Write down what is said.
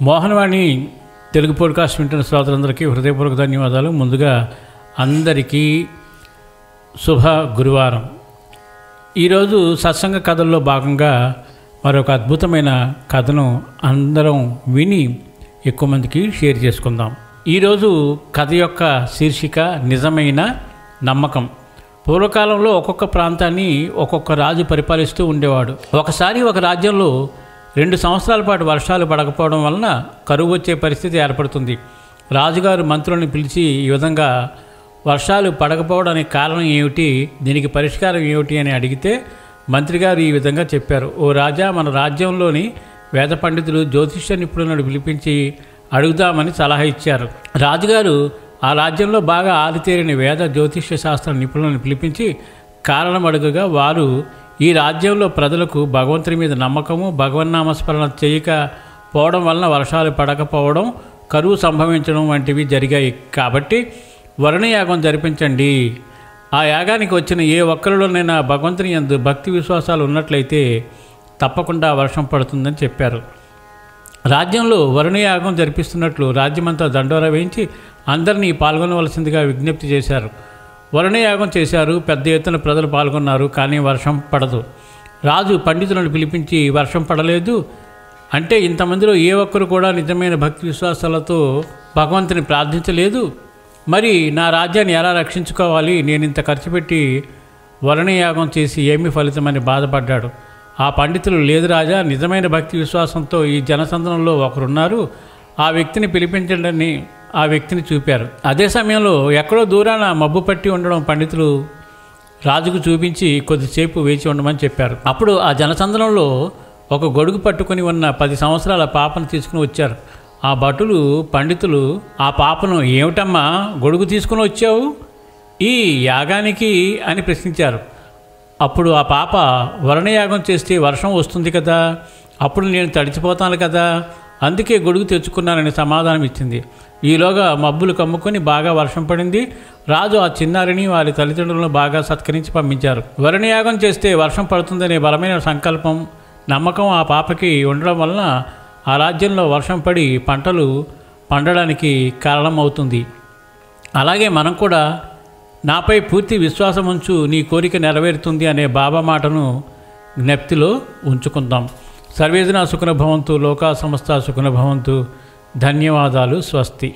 Mohanavani Telugu podcast వింటున్న శ్రోతలందరికీ హృదయపూర్వక ధన్యవాదాలు. ముందుగా అందరికీ శుభ గురువారం. ఈరోజు సత్సంగ కథల్లో భాగంగా మరొక అద్భుతమైన కథను అందరం విని ఎక్కువ మందికి షేర్ చేసుకుందాం. ఈరోజు కథ యొక్క శీర్షిక నిజమైన నమ్మకం. పూర్వకాలంలో ఒక్కొక్క ప్రాంతాన్ని ఒక్కొక్క రాజు పరిపాలిస్తూ ఉండేవాడు. ఒకసారి ఒక రాజ్యంలో 2 సంవత్సరాల పాటు వర్షాలు పడకపోవడం వలన కరువు వచ్చే పరిస్థితి ఏర్పడుతుంది. రాజుగారు మంత్రులను పిలిచి ఈ విధంగా వర్షాలు పడకపోవడానికి కారణం ఏమిటి, దీనికి పరిష్కారం ఏమిటి అని అడిగితే మంత్రిగారు ఈ విధంగా చెప్పారు. ఓ రాజా, మన రాజ్యంలోని వేద పండితులు జ్యోతిష్య నిపుణులను పిలిపించి అడుగుదామని సలహా ఇచ్చారు. రాజుగారు ఆ రాజ్యంలో బాగా ఆరితేరిన వేద జ్యోతిష్య శాస్త్ర నిపుణులను పిలిపించి కారణం అడుగగా వారు ఈ రాజ్యంలో ప్రజలకు భగవంతుని మీద నమ్మకము, భగవన్నామస్మరణ చేయకపోవడం వలన వర్షాలు పడకపోవడం, కరువు సంభవించడం వంటివి జరిగాయి. కాబట్టి వరుణయాగం జరిపించండి. ఆ యాగానికి వచ్చిన ఏ ఒక్కరిలోనైనా భగవంతుని యందు భక్తి విశ్వాసాలు ఉన్నట్లయితే తప్పకుండా వర్షం పడుతుందని చెప్పారు. రాజ్యంలో వరుణయాగం జరిపిస్తున్నట్లు రాజ్యమంతా దండోరా వేయించి అందరినీ పాల్గొనవలసిందిగా విజ్ఞప్తి చేశారు. వరుణయాగం చేశారు. పెద్ద ఎత్తున ప్రజలు పాల్గొన్నారు. కానీ వర్షం పడదు. రాజు పండితులను పిలిపించి వర్షం పడలేదు అంటే ఇంతమందిలో ఏ ఒక్కరు కూడా నిజమైన భక్తి విశ్వాసాలతో భగవంతుని ప్రార్థించలేదు. మరి నా రాజ్యాన్ని ఎలా రక్షించుకోవాలి? నేను ఇంత ఖర్చు పెట్టి వరుణయాగం చేసి ఏమీ ఫలితమని బాధపడ్డాడు. ఆ పండితులు, లేదు రాజా, నిజమైన భక్తి విశ్వాసంతో ఈ జనసంద్రంలో ఒకరున్నారు, ఆ వ్యక్తిని పిలిపించండి ఆ వ్యక్తిని చూపారు. అదే సమయంలో ఎక్కడో దూరాన మబ్బు పట్టి ఉండడం పండితులు రాజుకు చూపించి కొద్దిసేపు వేచి ఉండమని చెప్పారు. అప్పుడు ఆ జనసంద్రంలో ఒక గొడుగు పట్టుకుని ఉన్న 10 సంవత్సరాల పాపను తీసుకుని వచ్చారు. ఆ భటులు పండితులు ఆ పాపను, ఏమిటమ్మా గొడుగు తీసుకుని వచ్చావు ఈ యాగానికి అని ప్రశ్నించారు. అప్పుడు ఆ పాప, వరుణయాగం చేస్తే వర్షం వస్తుంది కదా, అప్పుడు నేను తడిచిపోతాను కదా, అందుకే గొడుగు తెచ్చుకున్నానని సమాధానం ఇచ్చింది. ఈలోగా మబ్బులు కమ్ముకొని బాగా వర్షం పడింది. రాజు ఆ చిన్నారిని వారి తల్లిదండ్రులను బాగా సత్కరించి పంపించారు. వరుణయాగం చేస్తే వర్షం పడుతుందనే బలమైన సంకల్పం, నమ్మకం ఆ పాపకి ఉండడం వలన ఆ రాజ్యంలో వర్షం పడి పంటలు పండడానికి కారణమవుతుంది. అలాగే మనం కూడా నాపై పూర్తి విశ్వాసం ఉంచు, నీ కోరిక నెరవేరుతుంది అనే బాబా మాటను జ్ఞప్తిలో ఉంచుకుందాం. సర్వేజన సుఖినో భవంతు, లోకా సమస్త సుఖినో భవంతు. ధన్యవాదాలు. స్వస్తి.